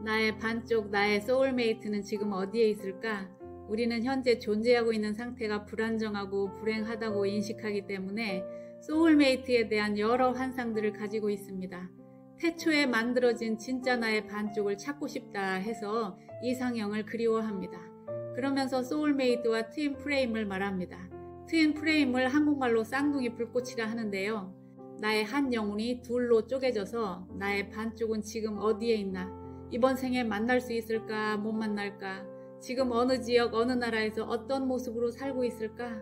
나의 반쪽, 나의 소울메이트는 지금 어디에 있을까? 우리는 현재 존재하고 있는 상태가 불안정하고 불행하다고 인식하기 때문에 소울메이트에 대한 여러 환상들을 가지고 있습니다. 태초에 만들어진 진짜 나의 반쪽을 찾고 싶다 해서 이상형을 그리워합니다. 그러면서 소울메이트와 트윈 프레임을 말합니다. 트윈 프레임을 한국말로 쌍둥이 불꽃이라 하는데요. 나의 한 영혼이 둘로 쪼개져서 나의 반쪽은 지금 어디에 있나? 이번 생에 만날 수 있을까? 못 만날까? 지금 어느 지역, 어느 나라에서 어떤 모습으로 살고 있을까?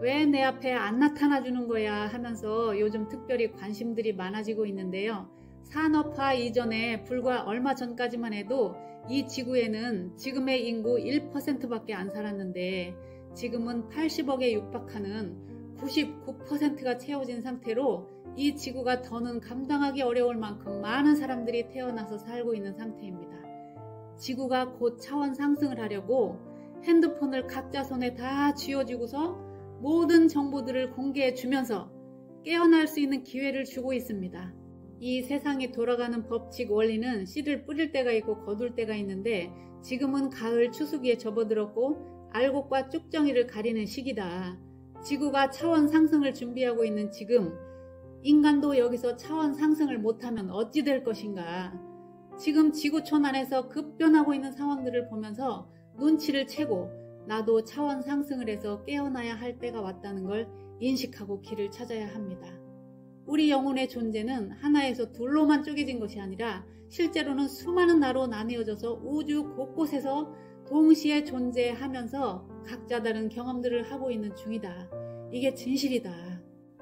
왜 내 앞에 안 나타나 주는 거야? 하면서 요즘 특별히 관심들이 많아지고 있는데요. 산업화 이전에 불과 얼마 전까지만 해도 이 지구에는 지금의 인구 1%밖에 안 살았는데 지금은 80억에 육박하는 99%가 채워진 상태로 이 지구가 더는 감당하기 어려울 만큼 많은 사람들이 태어나서 살고 있는 상태입니다. 지구가 곧 차원 상승을 하려고 핸드폰을 각자 손에 다 쥐어주고서 모든 정보들을 공개해 주면서 깨어날 수 있는 기회를 주고 있습니다. 이 세상이 돌아가는 법칙 원리는 씨를 뿌릴 때가 있고 거둘 때가 있는데 지금은 가을 추수기에 접어들었고 알곡과 쭉정이를 가리는 시기다. 지구가 차원 상승을 준비하고 있는 지금 인간도 여기서 차원 상승을 못하면 어찌 될 것인가. 지금 지구촌 안에서 급변하고 있는 상황들을 보면서 눈치를 채고 나도 차원 상승을 해서 깨어나야 할 때가 왔다는 걸 인식하고 길을 찾아야 합니다. 우리 영혼의 존재는 하나에서 둘로만 쪼개진 것이 아니라 실제로는 수많은 나로 나뉘어져서 우주 곳곳에서 동시에 존재하면서 각자 다른 경험들을 하고 있는 중이다. 이게 진실이다.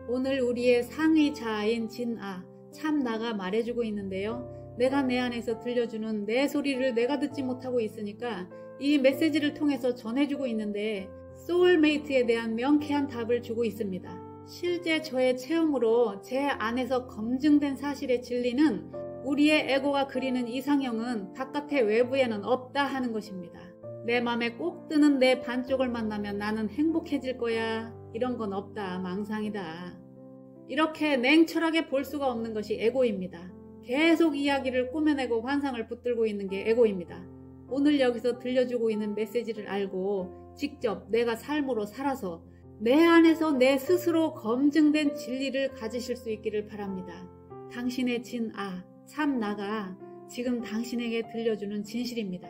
오늘 우리의 상위 자아인 진아, 참나가 말해주고 있는데요. 내가 내 안에서 들려주는 내 소리를 내가 듣지 못하고 있으니까 이 메시지를 통해서 전해주고 있는데 소울메이트에 대한 명쾌한 답을 주고 있습니다. 실제 저의 체험으로 제 안에서 검증된 사실의 진리는 우리의 에고가 그리는 이상형은 바깥의 외부에는 없다 하는 것입니다. 내 맘에 꼭 드는 내 반쪽을 만나면 나는 행복해질 거야. 이런 건 없다. 망상이다. 이렇게 냉철하게 볼 수가 없는 것이 에고입니다. 계속 이야기를 꾸며내고 환상을 붙들고 있는 게 에고입니다. 오늘 여기서 들려주고 있는 메시지를 알고 직접 내가 삶으로 살아서 내 안에서 내 스스로 검증된 진리를 가지실 수 있기를 바랍니다. 당신의 진아, 참나가 지금 당신에게 들려주는 진실입니다.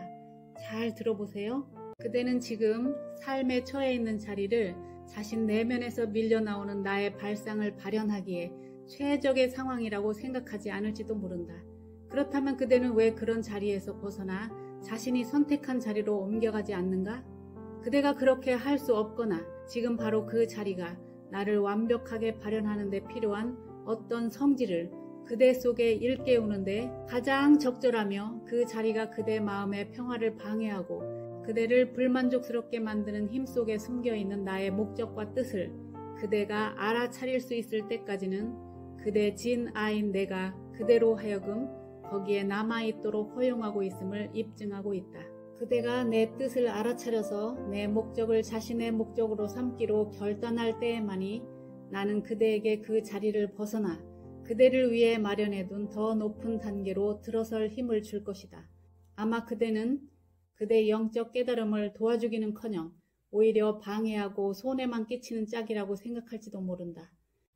잘 들어보세요. 그대는 지금 삶에 처해 있는 자리를 자신 내면에서 밀려나오는 나의 발상을 발현하기에 최적의 상황이라고 생각하지 않을지도 모른다. 그렇다면 그대는 왜 그런 자리에서 벗어나 자신이 선택한 자리로 옮겨가지 않는가? 그대가 그렇게 할 수 없거나 지금 바로 그 자리가 나를 완벽하게 발현하는 데 필요한 어떤 성질을 그대 속에 일깨우는데 가장 적절하며 그 자리가 그대 마음의 평화를 방해하고 그대를 불만족스럽게 만드는 힘 속에 숨겨있는 나의 목적과 뜻을 그대가 알아차릴 수 있을 때까지는 그대 진아인 내가 그대로 하여금 거기에 남아있도록 허용하고 있음을 입증하고 있다. 그대가 내 뜻을 알아차려서 내 목적을 자신의 목적으로 삼기로 결단할 때에만이 나는 그대에게 그 자리를 벗어나 그대를 위해 마련해둔 더 높은 단계로 들어설 힘을 줄 것이다. 아마 그대는 그대의 영적 깨달음을 도와주기는커녕 오히려 방해하고 손해만 끼치는 짝이라고 생각할지도 모른다.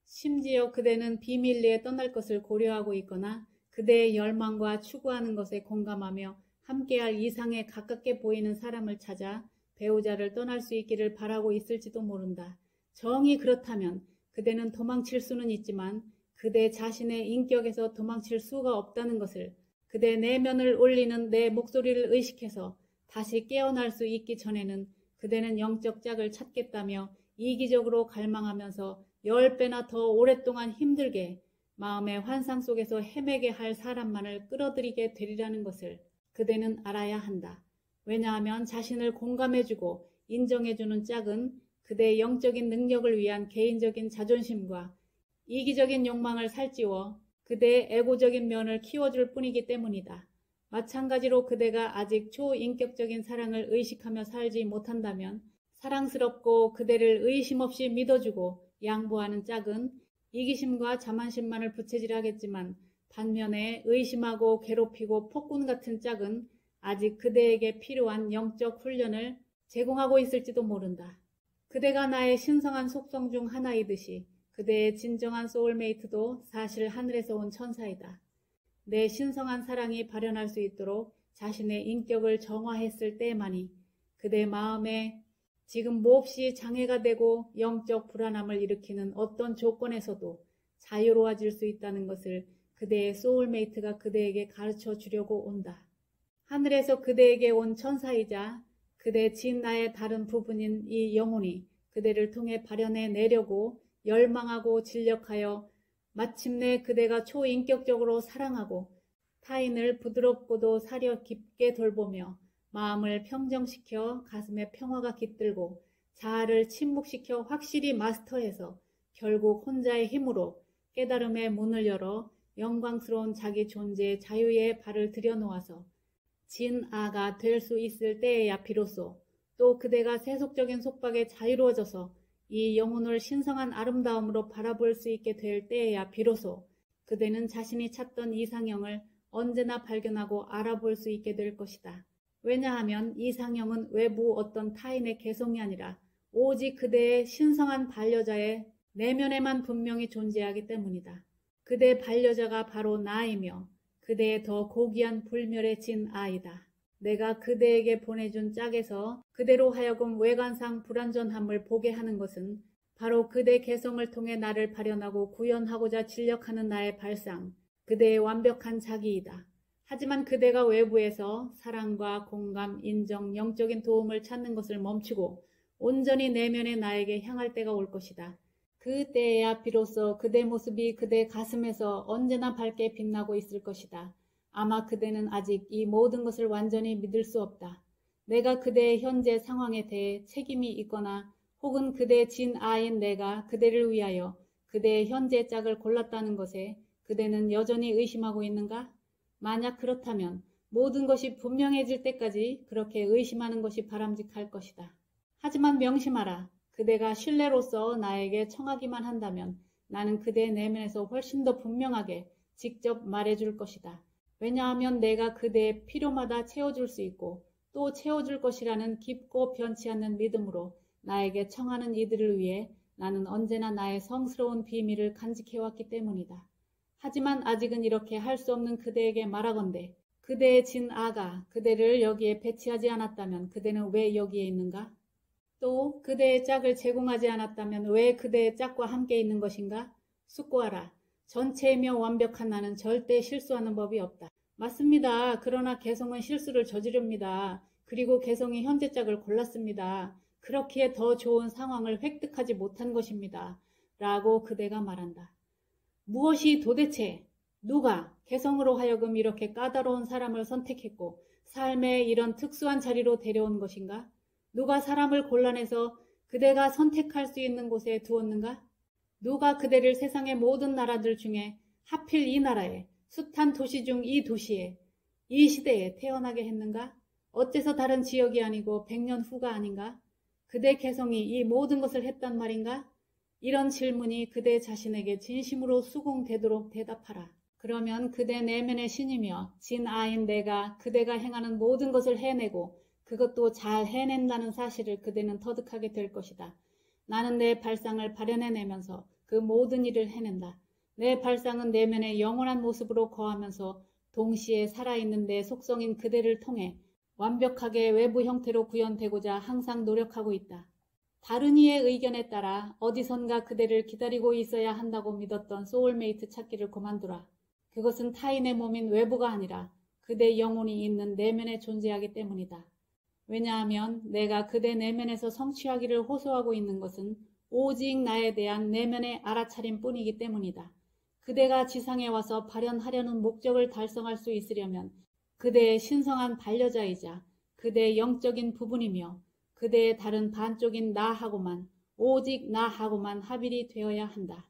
심지어 그대는 비밀리에 떠날 것을 고려하고 있거나 그대의 열망과 추구하는 것에 공감하며 함께할 이상에 가깝게 보이는 사람을 찾아 배우자를 떠날 수 있기를 바라고 있을지도 모른다. 정이 그렇다면 그대는 도망칠 수는 있지만 그대 자신의 인격에서 도망칠 수가 없다는 것을 그대 내면을 울리는 내 목소리를 의식해서 다시 깨어날 수 있기 전에는 그대는 영적 짝을 찾겠다며 이기적으로 갈망하면서 10배나 더 오랫동안 힘들게 마음의 환상 속에서 헤매게 할 사람만을 끌어들이게 되리라는 것을 그대는 알아야 한다. 왜냐하면 자신을 공감해주고 인정해주는 짝은 그대의 영적인 능력을 위한 개인적인 자존심과 이기적인 욕망을 살찌워 그대의 에고적인 면을 키워줄 뿐이기 때문이다. 마찬가지로 그대가 아직 초인격적인 사랑을 의식하며 살지 못한다면 사랑스럽고 그대를 의심 없이 믿어주고 양보하는 짝은 이기심과 자만심만을 부채질하겠지만 반면에 의심하고 괴롭히고 폭군 같은 짝은 아직 그대에게 필요한 영적 훈련을 제공하고 있을지도 모른다. 그대가 나의 신성한 속성 중 하나이듯이 그대의 진정한 소울메이트도 사실 하늘에서 온 천사이다. 내 신성한 사랑이 발현할 수 있도록 자신의 인격을 정화했을 때만이 그대 마음에 지금 몹시 장애가 되고 영적 불안함을 일으키는 어떤 조건에서도 자유로워질 수 있다는 것을 그대의 소울메이트가 그대에게 가르쳐 주려고 온다. 하늘에서 그대에게 온 천사이자 그대 진나의 다른 부분인 이 영혼이 그대를 통해 발현해 내려고 열망하고 진력하여 마침내 그대가 초인격적으로 사랑하고 타인을 부드럽고도 사려 깊게 돌보며 마음을 평정시켜 가슴에 평화가 깃들고 자아를 침묵시켜 확실히 마스터해서 결국 혼자의 힘으로 깨달음의 문을 열어 영광스러운 자기 존재의 자유의 발을 들여놓아서 진아가 될 수 있을 때에야 비로소 또 그대가 세속적인 속박에 자유로워져서 이 영혼을 신성한 아름다움으로 바라볼 수 있게 될 때에야 비로소 그대는 자신이 찾던 이상형을 언제나 발견하고 알아볼 수 있게 될 것이다. 왜냐하면 이상형은 외부 어떤 타인의 개성이 아니라 오직 그대의 신성한 반려자의 내면에만 분명히 존재하기 때문이다. 그대 반려자가 바로 나이며 그대의 더 고귀한 불멸의 진아이다. 내가 그대에게 보내준 짝에서 그대로 하여금 외관상 불완전함을 보게 하는 것은 바로 그대 개성을 통해 나를 발현하고 구현하고자 진력하는 나의 발상, 그대의 완벽한 자기이다. 하지만 그대가 외부에서 사랑과 공감, 인정, 영적인 도움을 찾는 것을 멈추고 온전히 내면의 나에게 향할 때가 올 것이다. 그때에야 비로소 그대 모습이 그대 가슴에서 언제나 밝게 빛나고 있을 것이다. 아마 그대는 아직 이 모든 것을 완전히 믿을 수 없다. 내가 그대의 현재 상황에 대해 책임이 있거나 혹은 그대의 진아인 내가 그대를 위하여 그대의 현재 짝을 골랐다는 것에 그대는 여전히 의심하고 있는가? 만약 그렇다면 모든 것이 분명해질 때까지 그렇게 의심하는 것이 바람직할 것이다. 하지만 명심하라. 그대가 신뢰로서 나에게 청하기만 한다면 나는 그대의 내면에서 훨씬 더 분명하게 직접 말해줄 것이다. 왜냐하면 내가 그대의 필요마다 채워줄 수 있고 또 채워줄 것이라는 깊고 변치 않는 믿음으로 나에게 청하는 이들을 위해 나는 언제나 나의 성스러운 비밀을 간직해왔기 때문이다. 하지만 아직은 이렇게 할 수 없는 그대에게 말하건대 그대의 진아가 그대를 여기에 배치하지 않았다면 그대는 왜 여기에 있는가? 또 그대의 짝을 제공하지 않았다면 왜 그대의 짝과 함께 있는 것인가? 숙고하라. 전체이며 완벽한 나는 절대 실수하는 법이 없다. 맞습니다. 그러나 개성은 실수를 저지릅니다. 그리고 개성이 현재 짝을 골랐습니다. 그렇기에 더 좋은 상황을 획득하지 못한 것입니다. 라고 그대가 말한다. 무엇이 도대체 누가 개성으로 하여금 이렇게 까다로운 사람을 선택했고 삶의 이런 특수한 자리로 데려온 것인가? 누가 사람을 골라내서 그대가 선택할 수 있는 곳에 두었는가? 누가 그대를 세상의 모든 나라들 중에 하필 이 나라에 숱한 도시 중 이 도시에 이 시대에 태어나게 했는가? 어째서 다른 지역이 아니고 100년 후가 아닌가? 그대 개성이 이 모든 것을 했단 말인가? 이런 질문이 그대 자신에게 진심으로 수긍되도록 대답하라. 그러면 그대 내면의 신이며 진아인 내가 그대가 행하는 모든 것을 해내고 그것도 잘 해낸다는 사실을 그대는 터득하게 될 것이다. 나는 내 발상을 발현해내면서 그 모든 일을 해낸다. 내 발상은 내면의 영원한 모습으로 거하면서 동시에 살아있는 내 속성인 그대를 통해 완벽하게 외부 형태로 구현되고자 항상 노력하고 있다. 다른 이의 의견에 따라 어디선가 그대를 기다리고 있어야 한다고 믿었던 소울메이트 찾기를 그만두라. 그것은 타인의 몸인 외부가 아니라 그대 영혼이 있는 내면에 존재하기 때문이다. 왜냐하면 내가 그대 내면에서 성취하기를 호소하고 있는 것은 오직 나에 대한 내면의 알아차림 뿐이기 때문이다. 그대가 지상에 와서 발현하려는 목적을 달성할 수 있으려면 그대의 신성한 반려자이자 그대의 영적인 부분이며 그대의 다른 반쪽인 나하고만 오직 나하고만 합일이 되어야 한다.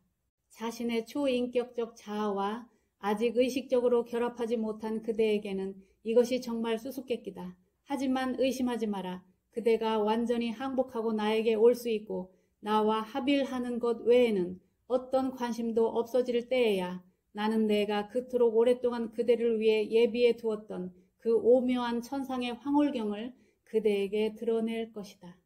자신의 초인격적 자아와 아직 의식적으로 결합하지 못한 그대에게는 이것이 정말 수수께끼다. 하지만 의심하지 마라. 그대가 완전히 항복하고 나에게 올 수 있고 나와 합일하는 것 외에는 어떤 관심도 없어질 때에야 나는 내가 그토록 오랫동안 그대를 위해 예비해 두었던 그 오묘한 천상의 황홀경을 그대에게 드러낼 것이다.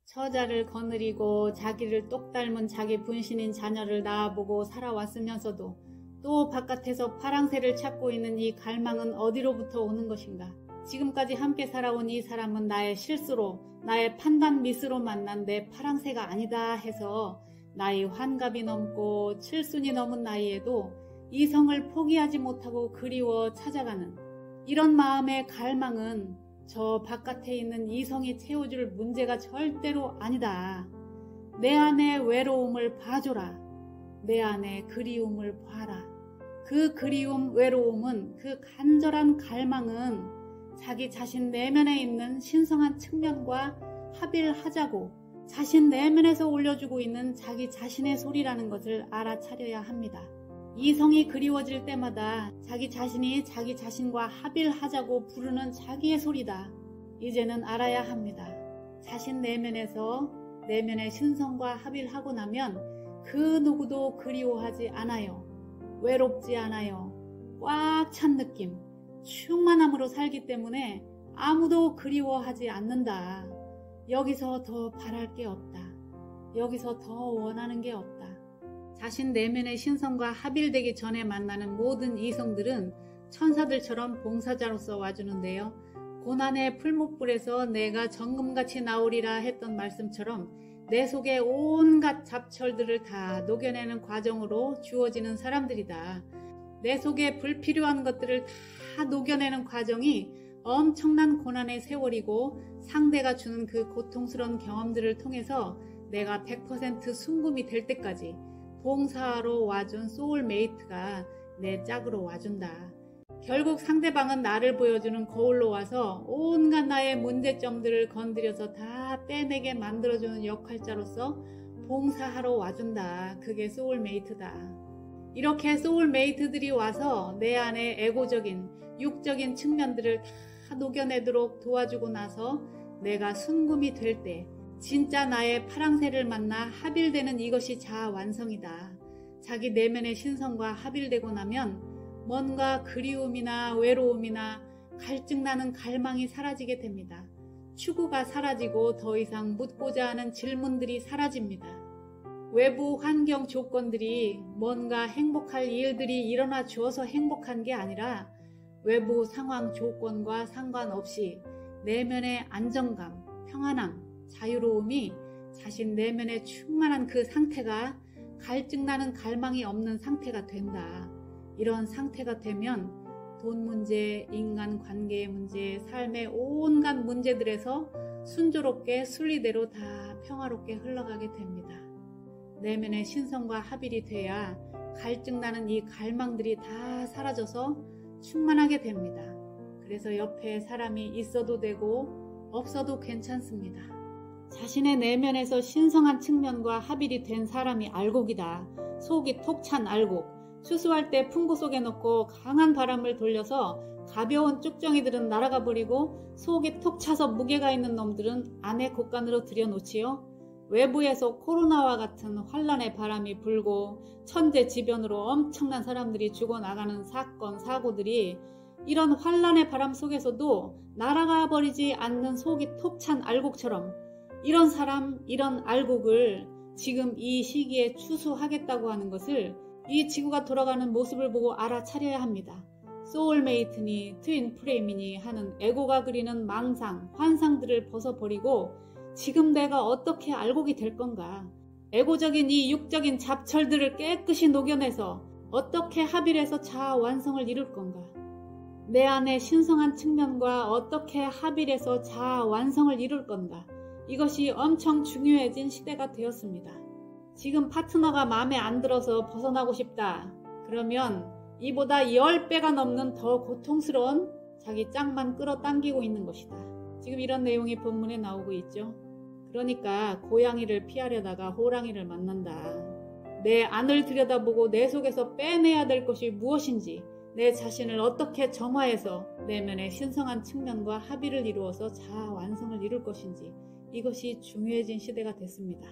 처자를 거느리고 자기를 똑 닮은 자기 분신인 자녀를 낳아보고 살아왔으면서도 또 바깥에서 파랑새를 찾고 있는 이 갈망은 어디로부터 오는 것인가? 지금까지 함께 살아온 이 사람은 나의 실수로, 나의 판단 미스로 만난 내 파랑새가 아니다 해서 나이 환갑이 넘고 칠순이 넘은 나이에도 이성을 포기하지 못하고 그리워 찾아가는 이런 마음의 갈망은 저 바깥에 있는 이성이 채워줄 문제가 절대로 아니다. 내 안의 외로움을 봐줘라. 내 안의 그리움을 봐라. 그 그리움, 외로움은, 그 간절한 갈망은 자기 자신 내면에 있는 신성한 측면과 합일하자고 자신 내면에서 올려주고 있는 자기 자신의 소리라는 것을 알아차려야 합니다. 이성이 그리워질 때마다 자기 자신이 자기 자신과 합일하자고 부르는 자기의 소리다. 이제는 알아야 합니다. 자신 내면에서 내면의 신성과 합일하고 나면 그 누구도 그리워하지 않아요. 외롭지 않아요. 꽉 찬 느낌, 충만함으로 살기 때문에 아무도 그리워하지 않는다. 여기서 더 바랄 게 없다. 여기서 더 원하는 게 없다. 자신 내면의 신성과 합일되기 전에 만나는 모든 이성들은 천사들처럼 봉사자로서 와주는데요. 고난의 풀무불에서 내가 정금같이 나오리라 했던 말씀처럼 내 속에 온갖 잡철들을 다 녹여내는 과정으로 주어지는 사람들이다. 내 속에 불필요한 것들을 다 녹여내는 과정이 엄청난 고난의 세월이고 상대가 주는 그 고통스러운 경험들을 통해서 내가 100% 순금이 될 때까지 봉사하러 와준 소울메이트가 내 짝으로 와준다. 결국 상대방은 나를 보여주는 거울로 와서 온갖 나의 문제점들을 건드려서 다 빼내게 만들어주는 역할자로서 봉사하러 와준다. 그게 소울메이트다. 이렇게 소울메이트들이 와서 내 안에 에고적인, 육적인 측면들을 다 녹여내도록 도와주고 나서 내가 순금이 될 때 진짜 나의 파랑새를 만나 합일되는 이것이 자아 완성이다. 자기 내면의 신성과 합일되고 나면 뭔가 그리움이나 외로움이나 갈증나는 갈망이 사라지게 됩니다. 추구가 사라지고 더 이상 묻고자 하는 질문들이 사라집니다. 외부 환경 조건들이 뭔가 행복할 일들이 일어나 주어서 행복한 게 아니라 외부 상황 조건과 상관없이 내면의 안정감, 평안함, 자유로움이 자신 내면에 충만한 그 상태가 갈증나는 갈망이 없는 상태가 된다. 이런 상태가 되면 돈 문제, 인간 관계의 문제, 삶의 온갖 문제들에서 순조롭게 순리대로 다 평화롭게 흘러가게 됩니다. 내면의 신성과 합일이 돼야 갈증나는 이 갈망들이 다 사라져서 충만하게 됩니다. 그래서 옆에 사람이 있어도 되고 없어도 괜찮습니다. 자신의 내면에서 신성한 측면과 합일이 된 사람이 알곡이다. 속이 톡 찬 알곡. 추수할 때 풍구 속에 넣고 강한 바람을 돌려서 가벼운 쭉정이들은 날아가 버리고 속이 톡 차서 무게가 있는 놈들은 안에 곳간으로 들여놓지요. 외부에서 코로나와 같은 환란의 바람이 불고 천재지변으로 엄청난 사람들이 죽어나가는 사건, 사고들이 이런 환란의 바람 속에서도 날아가 버리지 않는 속이 톡 찬 알곡처럼 이런 사람, 이런 알곡을 지금 이 시기에 추수하겠다고 하는 것을 이 지구가 돌아가는 모습을 보고 알아차려야 합니다. 소울메이트니 트윈 프레임이니 하는 에고가 그리는 망상, 환상들을 벗어버리고 지금 내가 어떻게 알곡이 될 건가? 에고적인 이 육적인 잡철들을 깨끗이 녹여내서 어떻게 합일해서 자아 완성을 이룰 건가? 내 안의 신성한 측면과 어떻게 합일해서 자아 완성을 이룰 건가? 이것이 엄청 중요해진 시대가 되었습니다. 지금 파트너가 마음에 안 들어서 벗어나고 싶다. 그러면 이보다 10배가 넘는 더 고통스러운 자기 짝만 끌어당기고 있는 것이다. 지금 이런 내용이 본문에 나오고 있죠. 그러니까 고양이를 피하려다가 호랑이를 만난다. 내 안을 들여다보고 내 속에서 빼내야 될 것이 무엇인지, 내 자신을 어떻게 정화해서 내면의 신성한 측면과 합의를 이루어서 자아 완성을 이룰 것인지, 이것이 중요해진 시대가 됐습니다.